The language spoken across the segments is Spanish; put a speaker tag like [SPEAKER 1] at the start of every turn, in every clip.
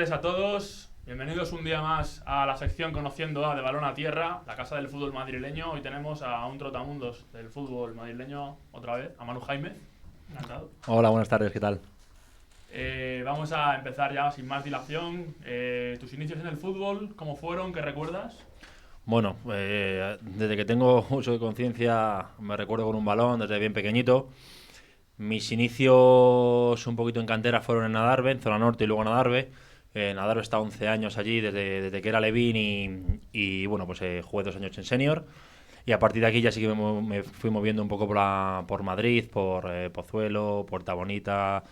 [SPEAKER 1] tardes a todos. Bienvenidos un día más a la sección Conociendo a de Balón a Tierra, la casa del fútbol madrileño. Hoy tenemos a un trotamundos del fútbol madrileño otra vez, a Manu Jaime. Encantado.
[SPEAKER 2] Hola, buenas tardes, ¿qué tal?
[SPEAKER 1] Vamos a empezar ya sin más dilación. ¿Tus inicios en el fútbol cómo fueron? ¿Qué recuerdas?
[SPEAKER 2] Bueno, desde que tengo uso de conciencia me recuerdo con un balón desde bien pequeñito. Mis inicios un poquito en cantera fueron en Adarve, en zona norte y luego en Adarve. En Adarve he estado 11 años allí desde que era levín y bueno, pues jugué 2 años en senior. Y a partir de aquí ya sí que me fui moviendo un poco por Madrid, por Pozuelo, Puerta Bonita.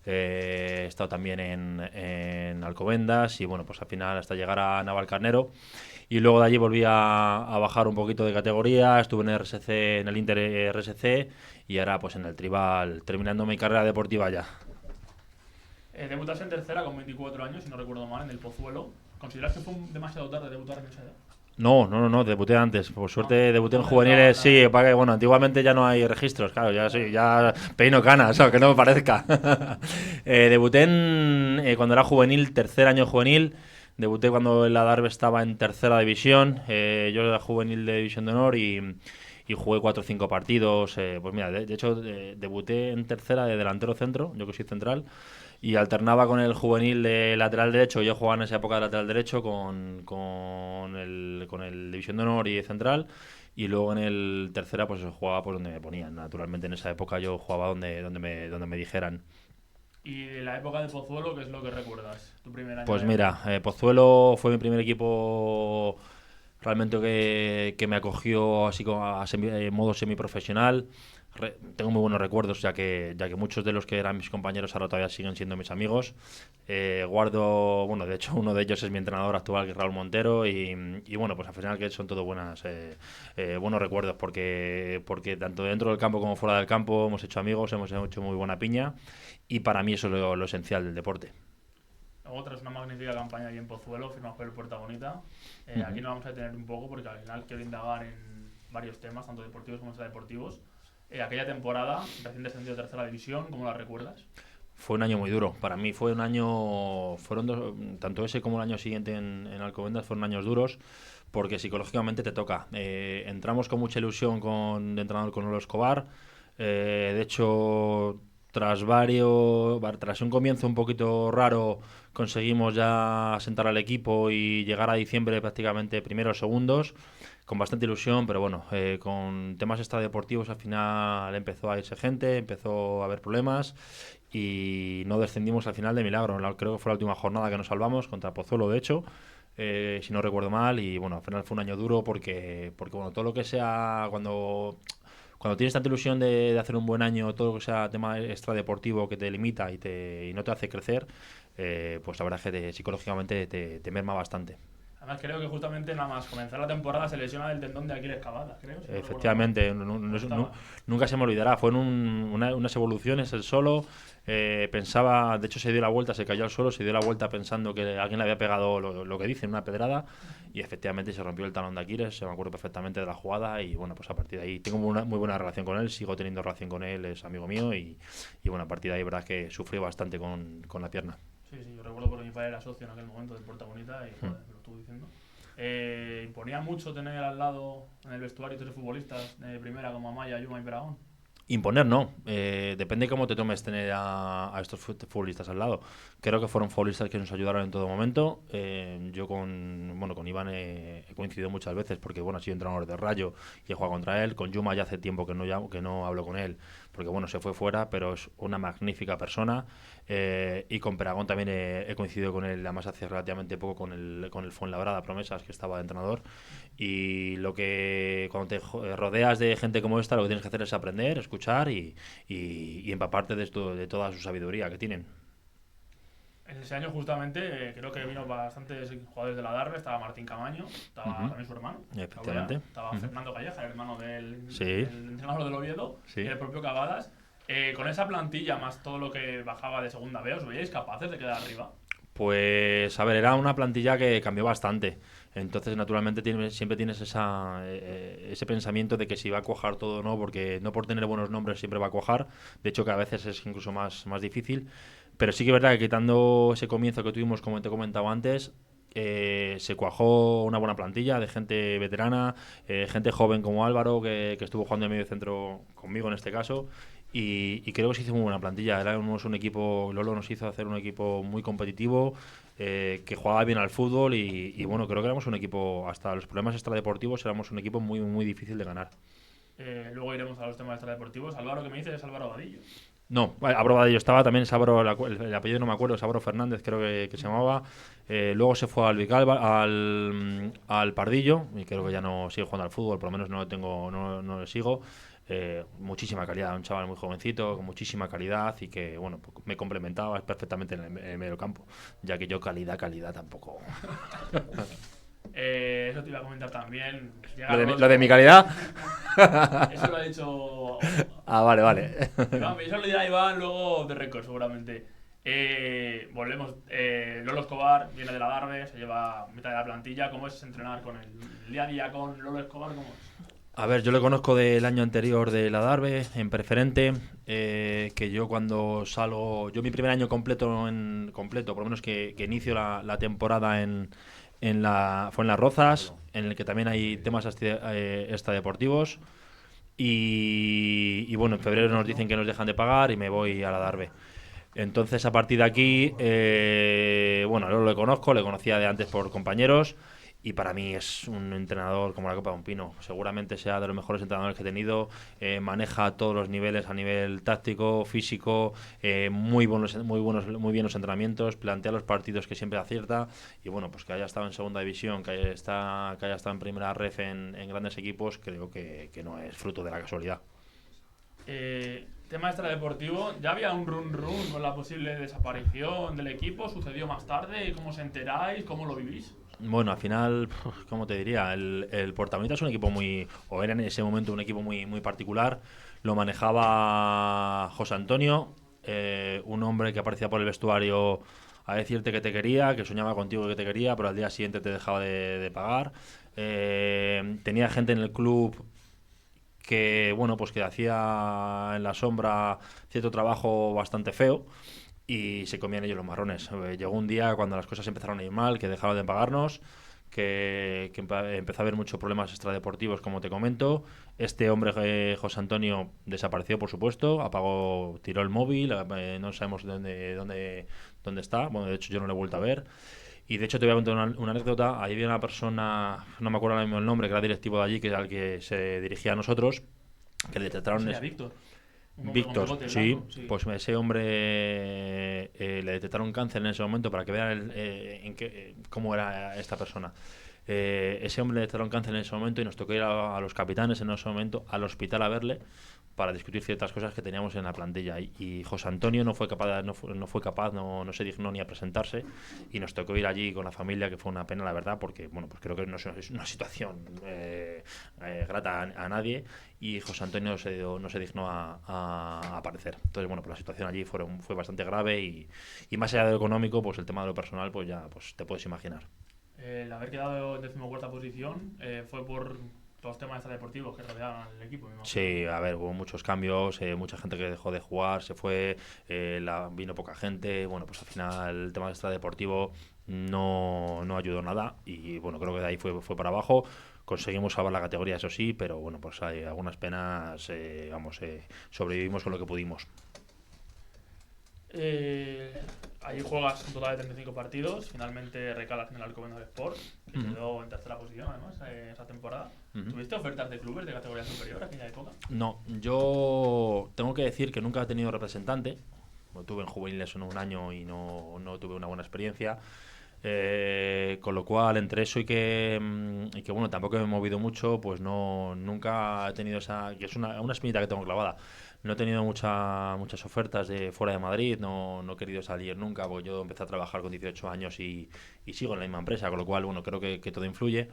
[SPEAKER 2] He estado también en Alcobendas y bueno, pues al final hasta llegar a Navalcarnero. Y luego de allí volví a bajar un poquito de categoría, estuve en RSC, en el Inter RSC y ahora pues en el Tribal, terminando mi carrera deportiva ya.
[SPEAKER 1] Debutaste en tercera con 24 años, si no recuerdo mal, en el Pozuelo. ¿Consideras que fue demasiado tarde debutar en esa edad?
[SPEAKER 2] No, debuté antes. Por suerte debuté en
[SPEAKER 1] ¿Dónde
[SPEAKER 2] juveniles,
[SPEAKER 1] estaba
[SPEAKER 2] sí, para que, bueno, antiguamente ya no hay registros, claro, ya sí, ya peino canas, aunque no me parezca. Debuté cuando era juvenil, tercer año juvenil. Debuté cuando el Adarve estaba en tercera división. Yo era juvenil de división de honor y jugué 4 o 5 partidos. Pues mira, de hecho, debuté en tercera de delantero centro, yo que soy central. Y alternaba con el juvenil de lateral derecho. Yo jugaba en esa época de lateral derecho con el División de Honor y de Central. Y luego en el tercera pues jugaba pues donde me ponían. Naturalmente en esa época yo jugaba donde me dijeran.
[SPEAKER 1] Y de la época de Pozuelo, ¿qué es lo que recuerdas? Tu primer año
[SPEAKER 2] Pues
[SPEAKER 1] de...
[SPEAKER 2] mira, Pozuelo fue mi primer equipo realmente que me acogió así como modo semiprofesional. Tengo muy buenos recuerdos, ya que muchos de los que eran mis compañeros ahora todavía siguen siendo mis amigos. Guardo, bueno, de hecho uno de ellos es mi entrenador actual, que es Raúl Montero, y bueno, pues al final que son todos buenos recuerdos, porque tanto dentro del campo como fuera del campo hemos hecho amigos, hemos hecho muy buena piña, y para mí eso es lo esencial del deporte.
[SPEAKER 1] Luego tras una magnífica campaña aquí en Pozuelo, firmamos por el Puerta Bonita. Aquí nos vamos a detener un poco porque al final quiero indagar en varios temas, tanto deportivos como extradeportivos. Aquella temporada, recién descendido a tercera división, ¿cómo la recuerdas?
[SPEAKER 2] Fue un año muy duro. Para mí fue un año. Fueron tanto ese como el año siguiente en Alcobendas fueron años duros porque psicológicamente te toca. Entramos con mucha ilusión de entrenador con Olo Escobar. De hecho, tras un comienzo un poquito raro, conseguimos ya sentar al equipo y llegar a diciembre prácticamente primeros segundos con bastante ilusión, pero bueno, con temas extradeportivos al final empezó a irse gente, empezó a haber problemas y no descendimos al final de milagro. Creo que fue la última jornada que nos salvamos contra Pozuelo, de hecho, si no recuerdo mal. Y bueno, al final fue un año duro porque bueno, todo lo que sea cuando tienes tanta ilusión de hacer un buen año, todo lo que sea tema extradeportivo que te limita y no te hace crecer, pues la verdad es que psicológicamente te merma bastante.
[SPEAKER 1] Además creo que justamente nada más comenzar la temporada se lesiona el tendón de Aquiles Cavada, creo, si no recuerdo mal.
[SPEAKER 2] Efectivamente, nunca se me olvidará. Fue unas evoluciones, el solo. Pensaba, de hecho se dio la vuelta, se cayó al suelo, se dio la vuelta pensando que alguien le había pegado lo que dicen, una pedrada, y efectivamente se rompió el talón de Aquiles. Se me acuerdo perfectamente de la jugada y bueno, pues a partir de ahí tengo una muy buena relación con él, sigo teniendo relación con él, es amigo mío y bueno, a partir de ahí verdad que sufrió bastante con la pierna.
[SPEAKER 1] Sí, yo recuerdo porque mi padre era socio en aquel momento del Puerta Bonita y joder, me lo estuvo diciendo. Imponía mucho tener al lado en el vestuario 3 futbolistas de primera como Amaya, Yuma y Peragón.
[SPEAKER 2] Imponer no, depende cómo te tomes tener a estos futbolistas al lado. Creo que fueron futbolistas que nos ayudaron en todo momento. Yo con Iván he coincidido muchas veces porque bueno, ha sido entrenador de Rayo y he jugado contra él. Con Yuma ya hace tiempo que no hablo con él porque bueno, se fue fuera, pero es una magnífica persona. Y con Peragón también he coincidido con él, además hace relativamente poco con el Fuenlabrada Promesas, que estaba de entrenador. Y cuando te rodeas de gente como esta, lo que tienes que hacer es aprender, escuchar y empaparte de toda su sabiduría que tienen.
[SPEAKER 1] En ese año justamente creo que vino bastantes jugadores de la Darbe, estaba Martín Camaño, estaba también su hermano,
[SPEAKER 2] Efectivamente.
[SPEAKER 1] estaba Fernando Calleja, el hermano del
[SPEAKER 2] Sí.
[SPEAKER 1] entrenador del Oviedo,
[SPEAKER 2] Sí.
[SPEAKER 1] y el propio Cavadas. Con esa plantilla, más todo lo que bajaba de segunda B, ¿os veíais capaces de quedar arriba?
[SPEAKER 2] Pues, a ver, era una plantilla que cambió bastante. Entonces, naturalmente, siempre tienes ese pensamiento de que si va a cuajar todo o no, porque no por tener buenos nombres siempre va a cuajar. De hecho, que a veces es incluso más difícil. Pero sí que es verdad que quitando ese comienzo que tuvimos, como te he comentado antes, se cuajó una buena plantilla de gente veterana, gente joven como Álvaro, que estuvo jugando en medio centro conmigo en este caso. Y creo que se hizo muy buena plantilla. Éramos un equipo, Lolo nos hizo hacer un equipo muy competitivo, que jugaba bien al fútbol y bueno, creo que éramos un equipo, hasta los problemas extradeportivos, éramos un equipo muy, muy difícil de ganar.
[SPEAKER 1] Luego iremos a los temas extradeportivos. Álvaro, ¿qué me dices? Es Álvaro Vadillo.
[SPEAKER 2] No, Álvaro Badillo estaba, también Sábaro, el apellido no me acuerdo, Sábaro Fernández creo que se llamaba. Luego se fue al Vicalba, al Pardillo, y creo que ya no sigue jugando al fútbol, por lo menos no lo tengo, no lo sigo. Muchísima calidad, un chaval muy jovencito, con muchísima calidad y que bueno, me complementaba perfectamente en el medio campo, ya que yo calidad tampoco.
[SPEAKER 1] Eso te iba a comentar también.
[SPEAKER 2] Lo de mi calidad.
[SPEAKER 1] Eso lo ha dicho.
[SPEAKER 2] Ah, vale.
[SPEAKER 1] Iván, eso lo dirá Iván luego de récord, seguramente. Volvemos. Lolo Escobar viene de la Darbe, se lleva mitad de la plantilla. ¿Cómo es entrenar con el día a día con Lolo Escobar? ¿Cómo es?
[SPEAKER 2] A ver, yo le conozco del año anterior de la Darbe, en preferente, que yo cuando salgo, yo mi primer año completo, por lo menos que inicio la temporada fue en Las Rozas, en el que también hay temas extradeportivos, y bueno, en febrero nos dicen que nos dejan de pagar y me voy a la Darbe. Entonces, a partir de aquí, bueno, yo lo conozco, le conocía de antes por compañeros y para mí es un entrenador como la Copa de un Pino. Seguramente sea de los mejores entrenadores que he tenido, maneja todos los niveles a nivel táctico, físico, muy bien los entrenamientos, plantea los partidos que siempre acierta y bueno, pues que haya estado en segunda división, que haya estado en primera ref en grandes equipos, creo que no es fruto de la casualidad.
[SPEAKER 1] Tema extradeportivo, ¿ya había un run con la posible desaparición del equipo? ¿Sucedió más tarde? ¿Cómo os enteráis? ¿Cómo lo vivís?
[SPEAKER 2] Bueno, al final, ¿cómo te diría? El Portaveneta es un equipo o era en ese momento un equipo muy particular. Lo manejaba José Antonio, un hombre que aparecía por el vestuario a decirte que te quería, que soñaba contigo y que te quería, pero al día siguiente te dejaba de pagar. Tenía gente en el club que bueno, pues que hacía en la sombra cierto trabajo bastante feo y se comían ellos los marrones. Llegó un día cuando las cosas empezaron a ir mal, que dejaron de pagarnos, que empezó a haber muchos problemas extradeportivos, como te comento. Este hombre, José Antonio, desapareció, por supuesto, tiró el móvil, no sabemos dónde está. Bueno, de hecho yo no lo he vuelto a ver. Y de hecho te voy a contar una anécdota. Ahí había una persona, no me acuerdo ahora mismo el nombre, que era directivo de allí, que era el que se dirigía a nosotros, que le detectaron...
[SPEAKER 1] ¿Sería Víctor?
[SPEAKER 2] Víctor, sí, pues ese hombre le detectaron cáncer en ese momento para que vean cómo era esta persona. Ese hombre le detectaron cáncer en ese momento y nos tocó ir a los capitanes en ese momento al hospital a verle para discutir ciertas cosas que teníamos en la plantilla y José Antonio no fue capaz, no se dignó ni a presentarse y nos tocó ir allí con la familia, que fue una pena la verdad, porque bueno, pues creo que no es una situación grata a nadie y José Antonio no se dignó a aparecer. Entonces bueno, pues la situación allí fue bastante grave y más allá de lo económico, pues el tema de lo personal pues ya pues te puedes imaginar.
[SPEAKER 1] El haber quedado en 14ª posición fue por los temas extradeportivos que rodeaban al equipo.
[SPEAKER 2] Sí, a ver, hubo muchos cambios, mucha gente que dejó de jugar, se fue, vino poca gente, bueno, pues al final el tema extradeportivo no ayudó nada y bueno, creo que de ahí fue para abajo. Conseguimos salvar la categoría, eso sí, pero bueno, pues hay algunas penas, sobrevivimos con lo que pudimos.
[SPEAKER 1] Ahí juegas un total de 35 partidos. Finalmente recalas en el Alcobendas Sport, que quedó en tercera posición además esa temporada. ¿Tuviste ofertas de clubes de categoría superior a aquella época?
[SPEAKER 2] No, yo tengo que decir que nunca he tenido representante. Tuve en juveniles en un año y no tuve una buena experiencia. Con lo cual, entre eso y que bueno, tampoco me he movido mucho, pues nunca he tenido que es una espinita que tengo clavada. No he tenido muchas ofertas de fuera de Madrid, no he querido salir nunca, porque yo empecé a trabajar con 18 años y sigo en la misma empresa, con lo cual, bueno, creo que todo influye.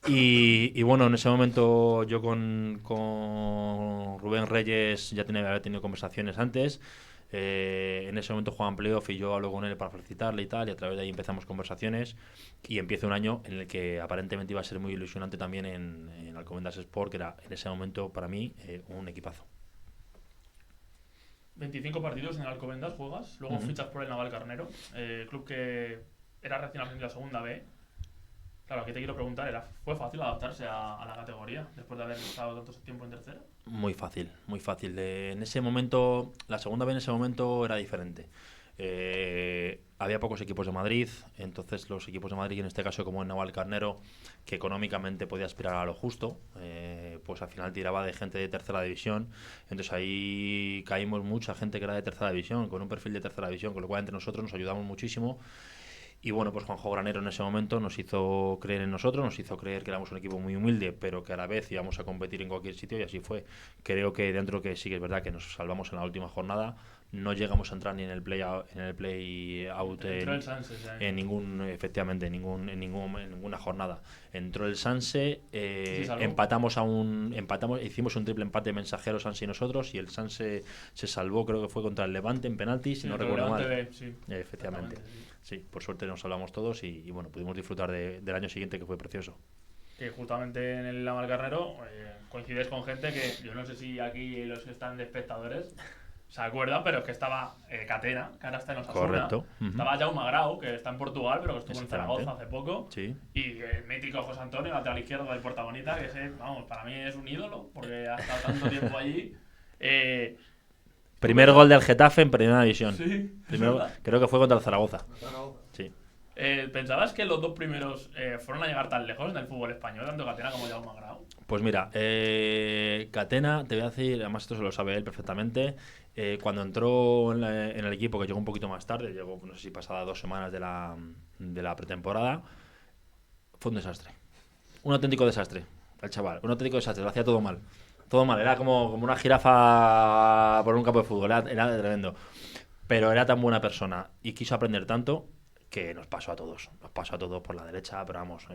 [SPEAKER 2] Y bueno, en ese momento yo con Rubén Reyes ya había tenido conversaciones antes. En ese momento jugaban playoff y yo hablo con él para felicitarle y tal, y a través de ahí empezamos conversaciones y empieza un año en el que aparentemente iba a ser muy ilusionante también en Alcobendas Sport, que era en ese momento para mí un equipazo.
[SPEAKER 1] 25 partidos en el Alcobendas juegas, luego
[SPEAKER 2] Ujú.
[SPEAKER 1] fichas por el Navalcarnero, club que era recién ascendido a segunda B. Claro, aquí te quiero preguntar, ¿fue fácil adaptarse a la categoría después de haber estado tanto tiempo en tercera?
[SPEAKER 2] Muy fácil, muy fácil. En ese momento, la segunda vez en ese momento era diferente. Había pocos equipos de Madrid, entonces los equipos de Madrid, en este caso como en Navalcarnero, que económicamente podía aspirar a lo justo, pues al final tiraba de gente de tercera división. Entonces ahí caímos mucha gente que era de tercera división, con un perfil de tercera división, con lo cual entre nosotros nos ayudamos muchísimo. Y bueno, pues Juanjo Granero en ese momento nos hizo creer en nosotros, nos hizo creer que éramos un equipo muy humilde, pero que a la vez íbamos a competir en cualquier sitio, y así fue. Creo que dentro que sí que es verdad que nos salvamos en la última jornada, no llegamos a entrar ni en el play out
[SPEAKER 1] Entró el Sanse ese año.
[SPEAKER 2] en ningún, efectivamente, en ninguna jornada. Entró el Sanse,
[SPEAKER 1] Y se salvó.
[SPEAKER 2] hicimos un triple empate mensajero Sanse y nosotros, y el Sanse se salvó, creo que fue contra el Levante en penaltis, si no
[SPEAKER 1] contra el
[SPEAKER 2] recuerdo mal.
[SPEAKER 1] Levante B, sí,
[SPEAKER 2] Efectivamente.
[SPEAKER 1] exactamente, sí.
[SPEAKER 2] Sí, por suerte nos hablamos todos y bueno, pudimos disfrutar del año siguiente, que fue precioso.
[SPEAKER 1] Que justamente en el Navalcarnero coincides con gente que yo no sé si aquí los que están de espectadores se acuerdan, pero es que estaba Catena, que ahora está en Osasuna.
[SPEAKER 2] Correcto. Ujú.
[SPEAKER 1] Estaba Jaume Grau, que está en Portugal, pero que estuvo en
[SPEAKER 2] Exactamente.
[SPEAKER 1] Zaragoza hace poco.
[SPEAKER 2] Sí.
[SPEAKER 1] Y el mítico José Antonio, lateral izquierdo del Puerta Bonita, que ese, vamos, para mí es un ídolo, porque ha estado tanto tiempo allí.
[SPEAKER 2] Primer gol del Getafe en primera división.
[SPEAKER 1] Sí,
[SPEAKER 2] Creo que fue contra el Zaragoza. Sí.
[SPEAKER 1] ¿Pensabas que los dos primeros fueron a llegar tan lejos en el fútbol español, tanto Catena como Jaume Grau?
[SPEAKER 2] Pues mira, Catena, te voy a decir, además esto se lo sabe él perfectamente, cuando entró en el equipo, que llegó un poquito más tarde, llegó no sé si pasadas 2 semanas de la pretemporada, fue un desastre. Un auténtico desastre, el chaval, un auténtico desastre, lo hacía todo mal. Todo mal, era como una jirafa por un campo de fútbol, era tremendo. Pero era tan buena persona y quiso aprender tanto que nos pasó a todos por la derecha, pero vamos,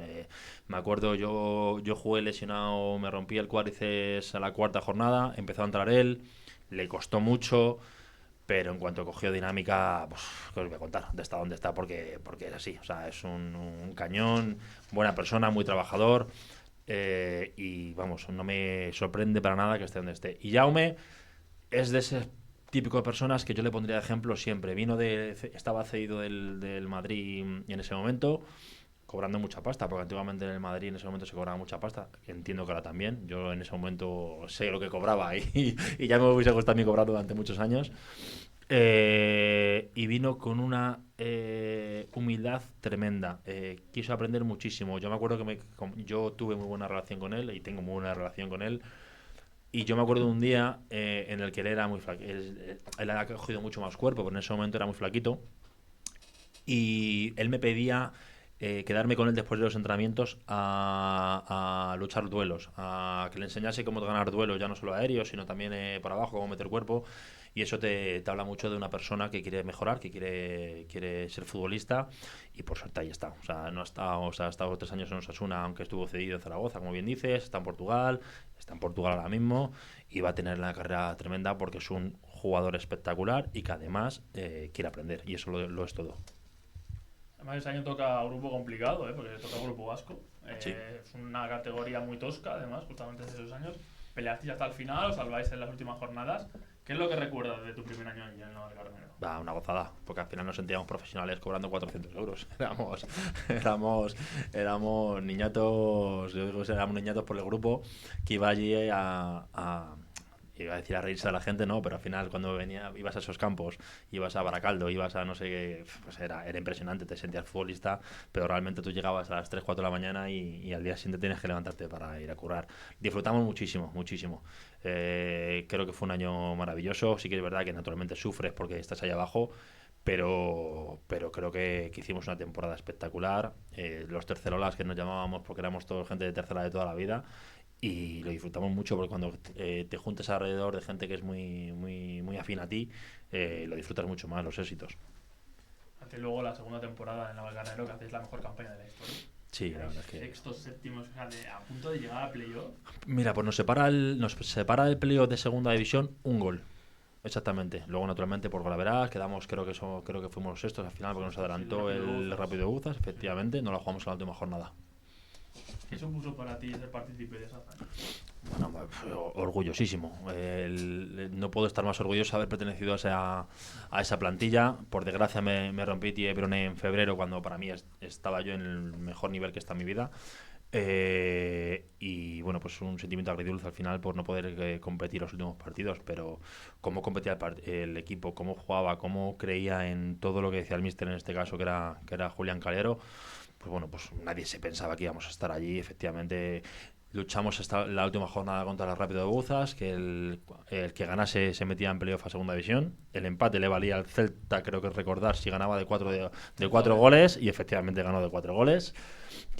[SPEAKER 2] me acuerdo, yo jugué lesionado, me rompí el cuádriceps a la cuarta jornada, empezó a entrar él, le costó mucho, pero en cuanto cogió dinámica, pues, ¿qué os voy a contar? De está donde está, porque es así, o sea, es un cañón, buena persona, muy trabajador, y vamos, no me sorprende para nada que esté donde esté. Y Jaume es de ese típico de personas que yo le pondría de ejemplo siempre. Estaba cedido del Madrid en ese momento, cobrando mucha pasta, porque antiguamente en el Madrid en ese momento se cobraba mucha pasta. Entiendo que ahora también. Yo en ese momento sé lo que cobraba y ya me hubiese gustado a mí cobrar durante muchos años. Y vino con una humildad tremenda. Quiso aprender muchísimo. Yo me acuerdo que yo tuve muy buena relación con él y tengo muy buena relación con él. Y yo me acuerdo de un día en el que él era muy flaquito. Él ha cogido mucho más cuerpo, pero en ese momento era muy flaquito. Y él me pedía quedarme con él después de los entrenamientos a luchar duelos, a que le enseñase cómo ganar duelos, ya no solo aéreos, sino también por abajo, cómo meter cuerpo. Y eso te habla mucho de una persona que quiere mejorar, que quiere ser futbolista, y por suerte ahí está. O sea, no ha estado, o sea, ha estado 3 años en Osasuna, aunque estuvo cedido en Zaragoza, como bien dices, está en Portugal ahora mismo, y va a tener una carrera tremenda porque es un jugador espectacular y que además quiere aprender, y eso lo es todo.
[SPEAKER 1] Además, ese año toca grupo complicado, porque toca grupo vasco.
[SPEAKER 2] Sí.
[SPEAKER 1] Es una categoría muy tosca, además, justamente desde esos años. Peleasteis hasta el final, os salváis en las últimas jornadas. ¿Qué es lo que recuerdas de tu primer año allí en el Navalcarnero?
[SPEAKER 2] Va, una gozada, porque al final nos sentíamos profesionales cobrando 400 euros. Éramos niñatos, yo digo que éramos niñatos por el grupo que iba allí iba a decir a reírse de la gente, no, pero al final cuando ibas a esos campos, ibas a Baracaldo, ibas a no sé qué, pues era impresionante, te sentías futbolista, pero realmente tú llegabas a las 3, 4 de la mañana y al día siguiente tienes que levantarte para ir a currar. Disfrutamos muchísimo, muchísimo. Creo que fue un año maravilloso, sí que es verdad que naturalmente sufres porque estás ahí abajo, pero creo que hicimos una temporada espectacular. Los tercerolas que nos llamábamos porque éramos todos gente de tercera de toda la vida, y lo disfrutamos mucho porque cuando te juntas alrededor de gente que es muy, muy, muy afín a ti, lo disfrutas mucho más, los éxitos.
[SPEAKER 1] Hacéis luego la segunda temporada en el Navalcarnero, que hacéis la mejor campaña de la historia.
[SPEAKER 2] Sí, la verdad es que...
[SPEAKER 1] Sextos, séptimos, o sea, a punto de llegar a playoff.
[SPEAKER 2] Mira, pues nos separa el playoff de segunda división un gol. Exactamente. Luego, naturalmente, por goleadas quedamos, creo que fuimos sextos al final porque nos adelantó el Rápido de Uzas, efectivamente, no la jugamos en la última jornada.
[SPEAKER 1] ¿Qué supuso para ti ser partícipe de esa hazaña?
[SPEAKER 2] Bueno, orgullosísimo. No puedo estar más orgulloso de haber pertenecido a esa plantilla. Por desgracia me rompí tibia y peroné en febrero, cuando para mí estaba yo en el mejor nivel que está en mi vida. Y bueno, pues un sentimiento agridulce al final por no poder competir los últimos partidos, pero cómo competía el equipo, cómo jugaba, cómo creía en todo lo que decía el míster en este caso, que era Julián Calero. Pues bueno, pues nadie se pensaba que íbamos a estar allí. Efectivamente, luchamos hasta la última jornada contra la Rápido de Bouzas, que el que ganase se metía en playoff a segunda división. El empate le valía al Celta, creo que recordar, si ganaba de cuatro goles, y efectivamente ganó de 4 goles.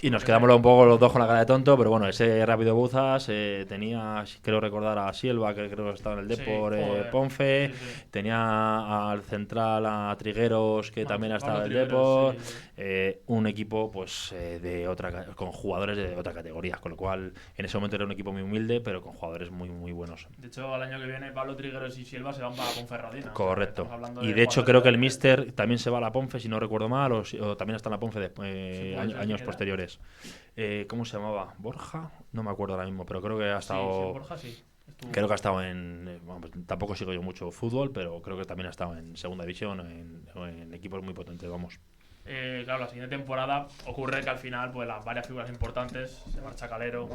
[SPEAKER 2] Y nos quedamos un poco los dos con la cara de tonto, pero bueno, ese Rápido Bouzas tenía, creo recordar, a Silva, que creo que estaba en el Depor, Ponfe, tenía al central a Trigueros, que también estaba en el Depor, un equipo pues con jugadores de otra categoría, con lo cual en ese momento era un equipo muy humilde, pero con jugadores muy muy buenos.
[SPEAKER 1] De hecho, al año que viene Pablo Trigueros y Silva se van para la Ponferradina.
[SPEAKER 2] Correcto. Y de hecho creo que el míster también se va a la Ponfe, si no recuerdo mal, o también está en la Ponfe años posteriores. ¿Cómo se llamaba? ¿Borja? No me acuerdo ahora mismo, pero creo que ha estado...
[SPEAKER 1] Sí, Borja sí.
[SPEAKER 2] Creo que ha estado en... Bueno, pues tampoco sigo yo mucho fútbol, pero creo que también ha estado en segunda división o en equipos muy potentes, vamos.
[SPEAKER 1] Claro, la siguiente temporada ocurre que al final pues las varias figuras importantes, se marcha Calero,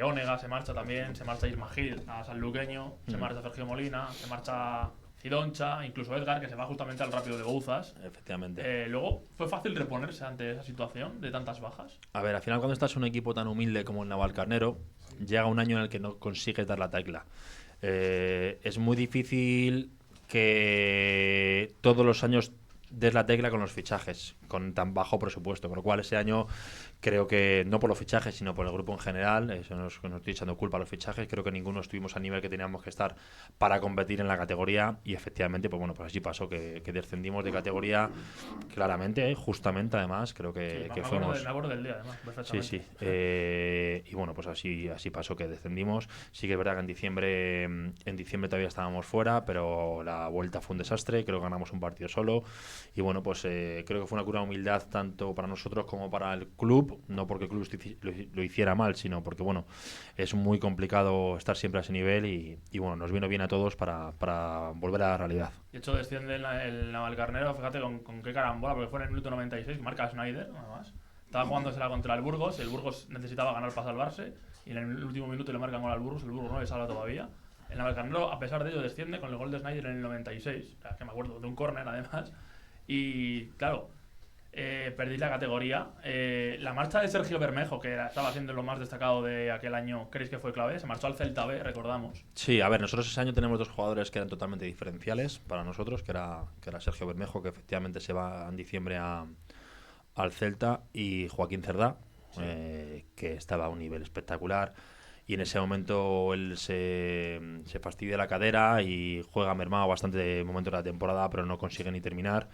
[SPEAKER 1] Onega se marcha también, se marcha Isma Gil a Sanluqueño, se marcha Sergio Molina, se marcha Cidoncha, incluso Edgar, que se va justamente al Rápido de Bouzas.
[SPEAKER 2] Efectivamente.
[SPEAKER 1] Luego, ¿fue fácil reponerse ante esa situación de tantas bajas?
[SPEAKER 2] A ver, al final cuando estás en un equipo tan humilde como el Navalcarnero, llega un año en el que no consigues dar la tecla. Es muy difícil que todos los años des la tecla con los fichajes, con tan bajo presupuesto, con lo cual ese año creo que no por los fichajes sino por el grupo en general, eso nos estoy echando culpa a los fichajes, creo que ninguno estuvimos al nivel que teníamos que estar para competir en la categoría, y efectivamente pues bueno, pues así pasó que descendimos de categoría claramente, justamente además, creo que fuimos...
[SPEAKER 1] Me acuerdo del día además, perfectamente.
[SPEAKER 2] Sí. Y bueno, pues así pasó que descendimos. Sí que es verdad que en diciembre todavía estábamos fuera, pero la vuelta fue un desastre, creo que ganamos un partido solo. Y bueno, pues creo que fue una cura de humildad tanto para nosotros como para el club, no porque el club lo hiciera mal, sino porque bueno, es muy complicado estar siempre a ese nivel y bueno, nos vino bien a todos para volver a la realidad.
[SPEAKER 1] De hecho, desciende el Navalcarnero, fíjate con qué carambola, porque fue en el minuto 96, marca Schneider, además. Estaba jugándosela contra el Burgos necesitaba ganar para salvarse, y en el último minuto le marcan gol al Burgos, el Burgos no le salva todavía. El Navalcarnero, a pesar de ello, desciende con el gol de Schneider en el 96, o sea, que me acuerdo, de un córner además. Y claro, perdí la categoría. La marcha de Sergio Bermejo, que estaba siendo lo más destacado de aquel año, ¿creéis que fue clave? Se marchó al Celta B, recordamos.
[SPEAKER 2] Sí, a ver, nosotros ese año tenemos dos jugadores que eran totalmente diferenciales para nosotros, que era Sergio Bermejo, que efectivamente se va en diciembre al Celta, y Joaquín Cerdá, sí, que estaba a un nivel espectacular. Y en ese momento él se fastidia la cadera y juega mermado bastante de momentos de la temporada, pero no consigue ni terminar.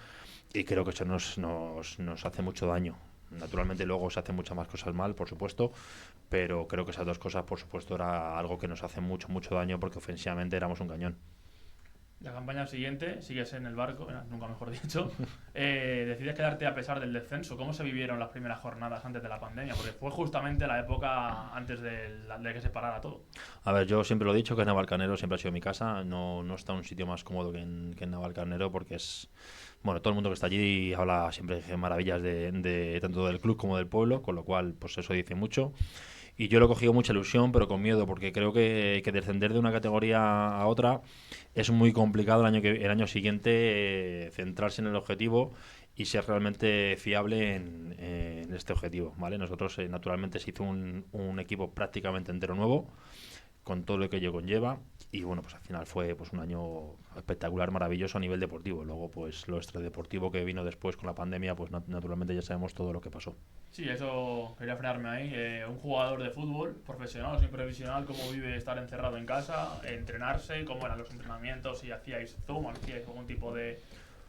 [SPEAKER 2] Y creo que eso nos hace mucho daño. Naturalmente luego se hacen muchas más cosas mal, por supuesto, pero creo que esas dos cosas, por supuesto, era algo que nos hace mucho daño, porque ofensivamente éramos un cañón.
[SPEAKER 1] La campaña siguiente, sigues en el barco, nunca mejor dicho, decides quedarte a pesar del descenso. ¿Cómo se vivieron las primeras jornadas antes de la pandemia? Porque fue justamente la época antes de que se parara todo.
[SPEAKER 2] A ver, yo siempre lo he dicho, que Navalcarnero siempre ha sido mi casa. No está en un sitio más cómodo que en Navalcarnero, porque es... Bueno, todo el mundo que está allí habla siempre de maravillas de tanto del club como del pueblo, con lo cual pues eso dice mucho. Y yo lo he cogido mucha ilusión, pero con miedo, porque creo que descender de una categoría a otra es muy complicado el año siguiente, centrarse en el objetivo y ser realmente fiable en este objetivo, ¿vale? Nosotros, naturalmente, se hizo un equipo prácticamente entero nuevo, con todo lo que ello conlleva, y bueno, pues al final fue pues un año espectacular, maravilloso a nivel deportivo. Luego pues lo extradeportivo que vino después con la pandemia, pues naturalmente ya sabemos todo lo que pasó.
[SPEAKER 1] Sí, eso quería frenarme ahí. Un jugador de fútbol, profesional o semiprofesional, ¿cómo vive estar encerrado en casa, entrenarse? ¿Cómo eran los entrenamientos? ¿Si hacíais Zoom o hacíais algún tipo de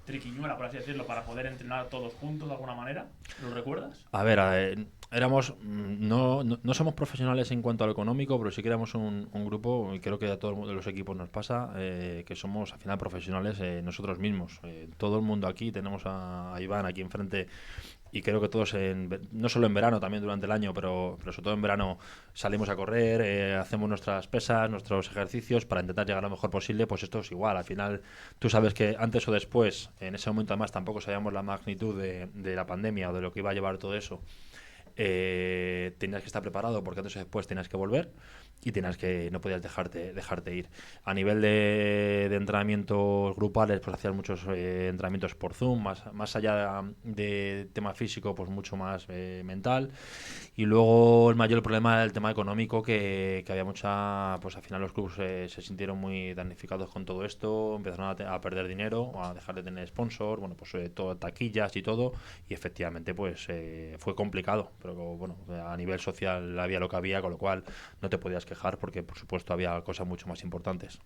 [SPEAKER 1] triquiñuela, por así decirlo, para poder entrenar todos juntos de alguna manera? ¿Lo recuerdas?
[SPEAKER 2] A ver, éramos no somos profesionales en cuanto a lo económico, pero sí que éramos un grupo, y creo que a todos los equipos nos pasa, que somos al final profesionales nosotros mismos. Todo el mundo aquí, tenemos a Iván aquí enfrente, y creo que todos, no solo en verano, también durante el año, pero sobre todo en verano salimos a correr, hacemos nuestras pesas, nuestros ejercicios para intentar llegar lo mejor posible. Pues esto es igual, al final tú sabes que antes o después, en ese momento además tampoco sabíamos la magnitud de la pandemia o de lo que iba a llevar todo eso. Tenías que estar preparado porque antes o después tenías que volver y no podías dejarte ir. A nivel de entrenamientos grupales, pues hacías muchos entrenamientos por Zoom, más allá de tema físico, pues mucho más mental. Y luego el mayor problema era el tema económico, que había pues al final los clubes se sintieron muy damnificados con todo esto, empezaron a perder dinero, a dejar de tener sponsor, bueno, pues todo, taquillas y todo, y efectivamente pues fue complicado, pero bueno, a nivel social había lo que había, con lo cual no te podías quejar porque por supuesto había cosas mucho más importantes.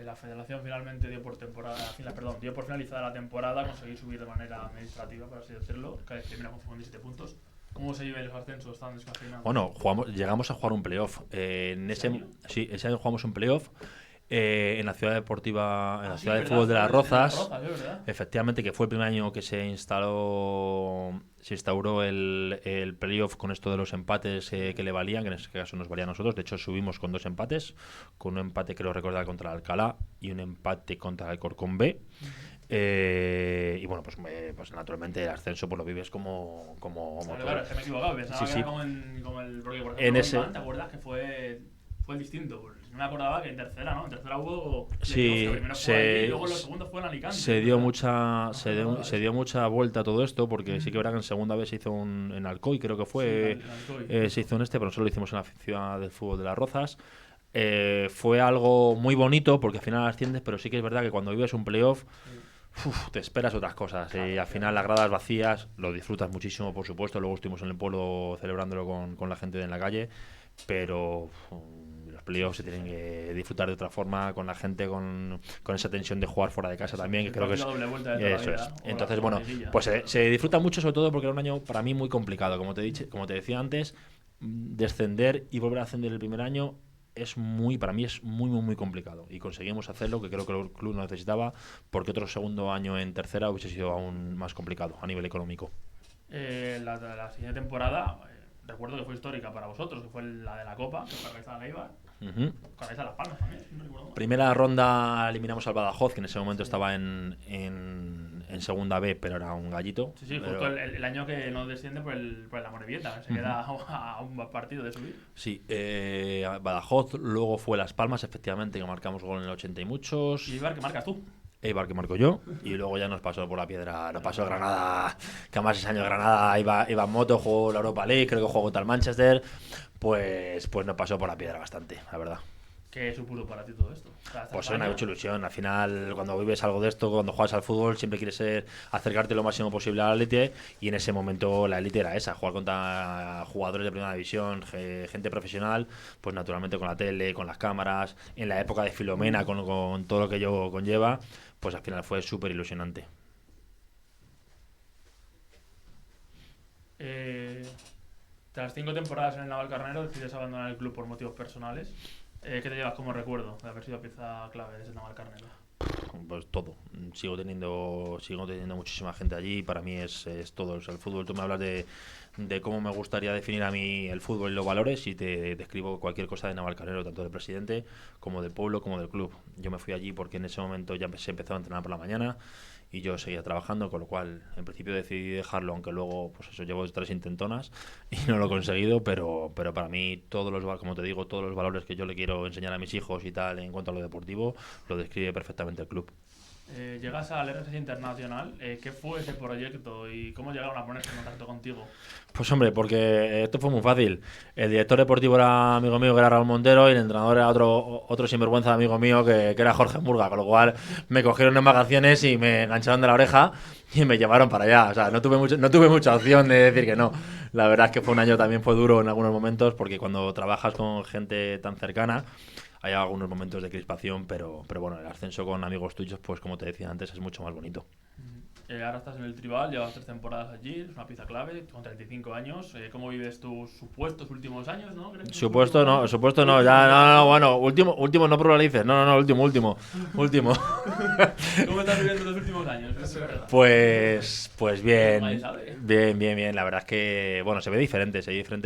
[SPEAKER 1] La federación finalmente dio por finalizada la temporada, conseguir subir de manera administrativa, por así decirlo, que termina con 57 puntos. ¿Cómo se llevan los ascensos tan descafeinados?
[SPEAKER 2] Bueno, llegamos a jugar un playoff. Sí, ese año jugamos un playoff en la ciudad deportiva, en la ciudad de fútbol de Las Rozas. Efectivamente, que fue el primer año que se instauró el playoff con esto de los empates que le valían, que en este caso nos valía a nosotros. De hecho, subimos con 2 empates, con un empate, creo recordar, contra el Alcalá y un empate contra el Alcorcón B. Y bueno, pues naturalmente el ascenso pues lo vives como
[SPEAKER 1] claro, es que me he equivocado, pensaba que era como el porque por ejemplo ¿te acuerdas que fue distinto? No me acordaba que en tercera, ¿no? En tercera hubo
[SPEAKER 2] sí,
[SPEAKER 1] primero fue ahí, y luego los segundos fue en Alicante.
[SPEAKER 2] Se dio mucha vuelta a todo esto, porque sí que verá que en segunda vez se hizo en Alcoy, creo que fue, se hizo pero nosotros lo hicimos en la ciudad del fútbol de Las Rozas. Fue algo muy bonito porque al final asciendes, pero sí que es verdad que cuando vives un playoff te esperas otras cosas y al final las gradas vacías lo disfrutas muchísimo, por supuesto. Luego estuvimos en el pueblo celebrándolo con la gente en la calle, pero los playoffs se tienen que disfrutar de otra forma, con la gente, con esa tensión de jugar fuera de casa también, que creo que eso es. Entonces, bueno, pues se disfruta mucho, sobre todo porque era un año para mí muy complicado, como te decía antes. Descender y volver a ascender el primer año para mí es muy complicado, y conseguimos hacerlo, que creo que el club no necesitaba, porque otro segundo año en tercera hubiese sido aún más complicado a nivel económico.
[SPEAKER 1] La siguiente temporada recuerdo que fue histórica para vosotros, que fue la de la Copa, que fue organizada en Eibar. Organizada Las Palmas también, no recuerdo mal.
[SPEAKER 2] Primera ronda eliminamos al Badajoz, que en ese momento estaba en segunda B, pero era un gallito.
[SPEAKER 1] Sí, justo el año que no desciende por el Amorebieta, se queda a un partido de subir.
[SPEAKER 2] Sí, Badajoz, luego fue Las Palmas, efectivamente, que marcamos gol en el 80 y muchos.
[SPEAKER 1] ¿Y Eibar que marcas tú?
[SPEAKER 2] Eibar que marco yo, y luego ya nos pasó por la piedra, nos pasó Granada, que además ese año Granada iba en moto, jugó la Europa League, creo que jugó contra el Manchester, pues nos pasó por la piedra bastante, la verdad.
[SPEAKER 1] ¿Qué supuso para ti todo esto?
[SPEAKER 2] Pues es una mucha ilusión. Al final, cuando vives algo de esto, cuando juegas al fútbol, siempre quieres acercarte lo máximo posible a la élite, y en ese momento la élite era esa, jugar contra jugadores de primera división, gente profesional, pues naturalmente con la tele, con las cámaras, en la época de Filomena, con todo lo que ello conlleva, pues al final fue súper ilusionante.
[SPEAKER 1] Tras 5 temporadas en el Navalcarnero, decides abandonar el club por motivos personales. ¿Qué te llevas como recuerdo de haber sido pieza clave de ese Navalcarnero?
[SPEAKER 2] Pues todo. Sigo teniendo muchísima gente allí. Para mí es todo. O sea, el fútbol, tú me hablas de cómo me gustaría definir a mí el fútbol y los valores, y te describo cualquier cosa de Navalcarnero, tanto del presidente como del pueblo como del club. Yo me fui allí porque en ese momento ya se empezó a entrenar por la mañana y yo seguía trabajando, con lo cual en principio decidí dejarlo, aunque luego pues eso, llevo 3 intentonas y no lo he conseguido, pero para mí como te digo, todos los valores que yo le quiero enseñar a mis hijos y tal en cuanto a lo deportivo, lo describe perfectamente el club.
[SPEAKER 1] Llegas al RSS Internacional. ¿Qué fue ese proyecto y cómo llegaron a ponerse en contacto contigo?
[SPEAKER 2] Pues hombre, porque esto fue muy fácil. El director deportivo era amigo mío, que era Raúl Montero, y el entrenador era otro sinvergüenza amigo mío, que era Jorge Murga, con lo cual me cogieron en vacaciones y me engancharon de la oreja y me llevaron para allá. O sea, no tuve mucha opción de decir que no. La verdad es que fue un año, también fue duro en algunos momentos, porque cuando trabajas con gente tan cercana hay algunos momentos de crispación, pero bueno, el ascenso con amigos tuyos, pues como te decía antes, es mucho más bonito.
[SPEAKER 1] Ahora estás en el Tribal, llevas 3 temporadas allí, es una pieza clave, con 35 años. ¿Cómo vives tus supuestos últimos años, no? ¿Crees que
[SPEAKER 2] Supuesto no,
[SPEAKER 1] años?
[SPEAKER 2] supuesto no, ya, no, bueno, último no pluralices, no, último.
[SPEAKER 1] ¿Cómo estás viviendo los últimos años? Es verdad.
[SPEAKER 2] Pues bien,
[SPEAKER 1] Nadie sabe.
[SPEAKER 2] bien. La verdad es que, bueno, se ve diferente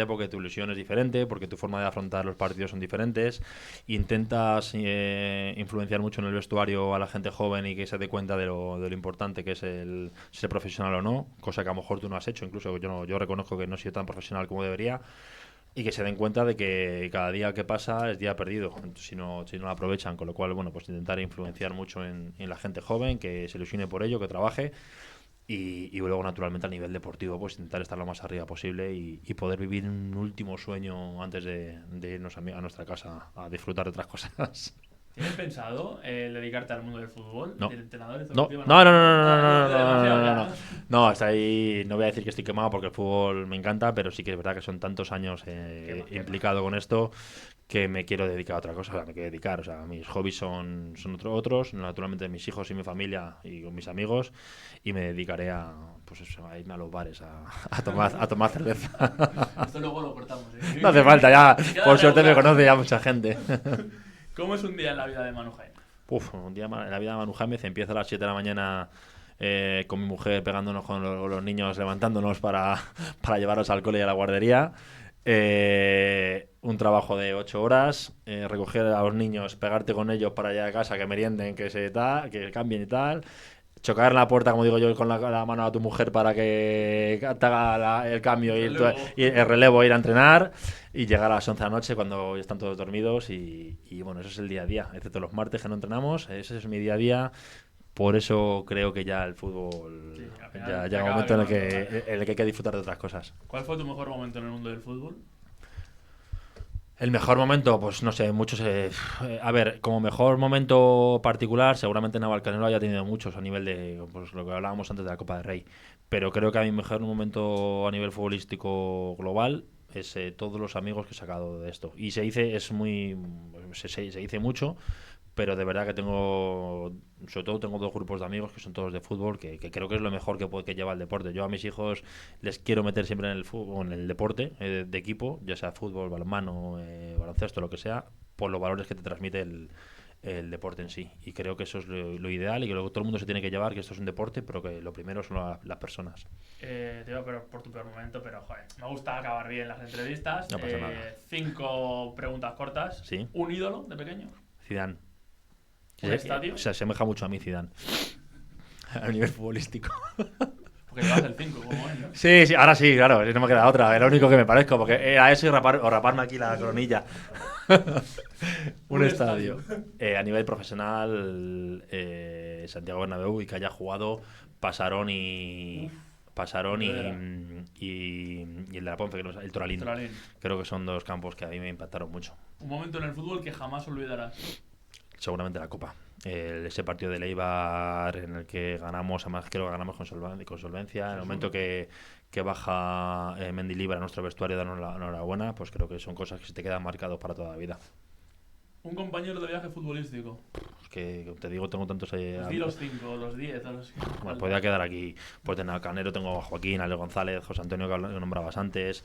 [SPEAKER 2] porque tu ilusión es diferente, porque tu forma de afrontar los partidos son diferentes. Intentas influenciar mucho en el vestuario a la gente joven y que se dé cuenta de lo importante que es el ser profesional o no, cosa que a lo mejor tú no has hecho, incluso yo reconozco que no he sido tan profesional como debería. Y que se den cuenta de que cada día que pasa es día perdido, si no lo aprovechan. Con lo cual, bueno, pues intentar influenciar mucho en la gente joven, que se ilusione por ello, que trabaje. Y luego, naturalmente, a nivel deportivo, pues intentar estar lo más arriba posible y poder vivir un último sueño antes de irnos a nuestra casa a disfrutar de otras cosas.
[SPEAKER 1] ¿Tienes pensado dedicarte al mundo del fútbol?
[SPEAKER 2] No.
[SPEAKER 1] ¿Del entrenador
[SPEAKER 2] No,
[SPEAKER 1] deportivo?
[SPEAKER 2] no, hasta ahí no voy a decir que estoy quemado porque el fútbol me encanta, pero sí que es verdad que son tantos años implicado con esto que me quiero dedicar a otra cosa, o sea, me quiero dedicar, o sea, mis hobbies son otros, naturalmente mis hijos y mi familia y con mis amigos, y me dedicaré pues eso, a irme a los bares a tomar cerveza.
[SPEAKER 1] Esto luego lo cortamos, ¿eh?
[SPEAKER 2] No hace falta, ya, por suerte me conoce ya mucha gente.
[SPEAKER 1] ¿Cómo es un día en la vida de Manu Jaime?
[SPEAKER 2] Un día en la vida de Manu Jaime se empieza a las 7 de la mañana con mi mujer pegándonos con los niños, levantándonos para llevarlos al cole y a la guardería. Un trabajo de 8 horas, recoger a los niños, pegarte con ellos para allá a casa, que merienden, que cambien y tal. Chocar en la puerta, como digo yo, con la mano a tu mujer para que te haga el cambio y el relevo, ir a entrenar y llegar a las 11 de la noche cuando están todos dormidos y bueno, eso es el día a día, excepto los martes que no entrenamos, ese es mi día a día. Por eso creo que ya el fútbol ya llega un momento en el que hay que disfrutar de otras cosas.
[SPEAKER 1] ¿Cuál fue tu mejor momento en el mundo del fútbol?
[SPEAKER 2] El mejor momento, pues no sé, muchos. A ver, como mejor momento particular, seguramente Navalcarnero haya tenido muchos a nivel de pues, lo que hablábamos antes de la Copa del Rey. Pero creo que a mi mejor momento a nivel futbolístico global es todos los amigos que he sacado de esto. Y se dice, se dice mucho, pero de verdad que sobre todo tengo 2 grupos de amigos que son todos de fútbol, que creo que es lo mejor que lleva el deporte. Yo a mis hijos les quiero meter siempre en el fútbol, en el deporte de equipo, ya sea fútbol, balonmano, baloncesto, lo que sea, por los valores que te transmite el deporte en sí. Y creo que eso es lo ideal y que luego todo el mundo se tiene que llevar, que esto es un deporte, pero que lo primero son las personas.
[SPEAKER 1] Te iba por tu peor momento, pero joder, me gusta acabar bien las entrevistas.
[SPEAKER 2] No pasa nada.
[SPEAKER 1] 5 preguntas cortas.
[SPEAKER 2] ¿Sí?
[SPEAKER 1] ¿Un ídolo de pequeño?
[SPEAKER 2] Zidane.
[SPEAKER 1] ¿Un estadio?
[SPEAKER 2] Se asemeja mucho a mí Zidane. A nivel futbolístico.
[SPEAKER 1] Porque llevas el 5, como él, ¿no?
[SPEAKER 2] Sí, ahora sí, claro, no me queda otra. Es lo único que me parezco, porque era eso y raparme aquí la coronilla. Un estadio. A nivel profesional, Santiago Bernabéu, y que haya jugado Pasarón y el de la Ponce, el Toralín. Creo que son 2 campos que a mí me impactaron mucho.
[SPEAKER 1] Un momento en el fútbol que jamás olvidarás.
[SPEAKER 2] Seguramente la Copa. Ese partido de Eibar en el que ganamos, además creo que ganamos con solvencia. En el momento que baja Mendilibar a nuestro vestuario, darnos la enhorabuena, pues creo que son cosas que se te quedan marcados para toda la vida.
[SPEAKER 1] Un compañero de viaje futbolístico.
[SPEAKER 2] Que te digo, tengo tantos...
[SPEAKER 1] Di los 5, los 10, los...
[SPEAKER 2] Bueno, podría quedar aquí. Pues en Alcanero tengo a Joaquín, Ale González, José Antonio, que nombrabas antes.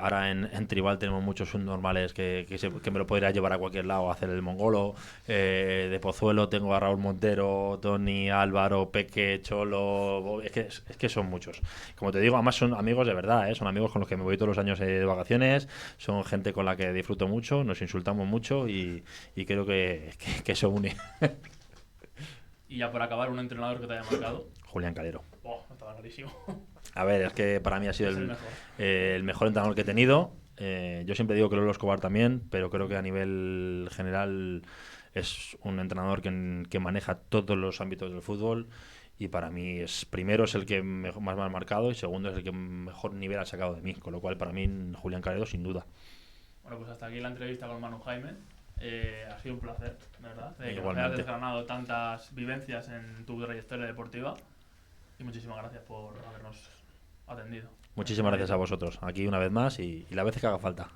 [SPEAKER 2] Ahora en Tribal tenemos muchos subnormales que me lo podría llevar a cualquier lado a hacer el mongolo. De Pozuelo tengo a Raúl Montero, Tony, Álvaro, Peque, Cholo... Es que son muchos. Como te digo, además son amigos de verdad, son amigos con los que me voy todos los años de vacaciones. Son gente con la que disfruto mucho, nos insultamos mucho y creo que eso une.
[SPEAKER 1] Y ya por acabar, un entrenador que te haya marcado.
[SPEAKER 2] Julián Calero.
[SPEAKER 1] Estaba clarísimo.
[SPEAKER 2] A ver, es que para mí ha sido el mejor entrenador que he tenido. Yo siempre digo que Lolo Escobar también, pero creo que a nivel general es un entrenador que maneja todos los ámbitos del fútbol. Y para mí primero es el que más me ha marcado y segundo es el que mejor nivel ha sacado de mí. Con lo cual, para mí, Julián Calero, sin duda.
[SPEAKER 1] Bueno, pues hasta aquí la entrevista con Manu Jaime. Ha sido un placer, ¿verdad? Que
[SPEAKER 2] Igualmente.
[SPEAKER 1] hayas desgranado tantas vivencias en tu trayectoria deportiva. Y muchísimas gracias por habernos atendido.
[SPEAKER 2] Muchísimas gracias a vosotros. Aquí una vez más y la vez que haga falta.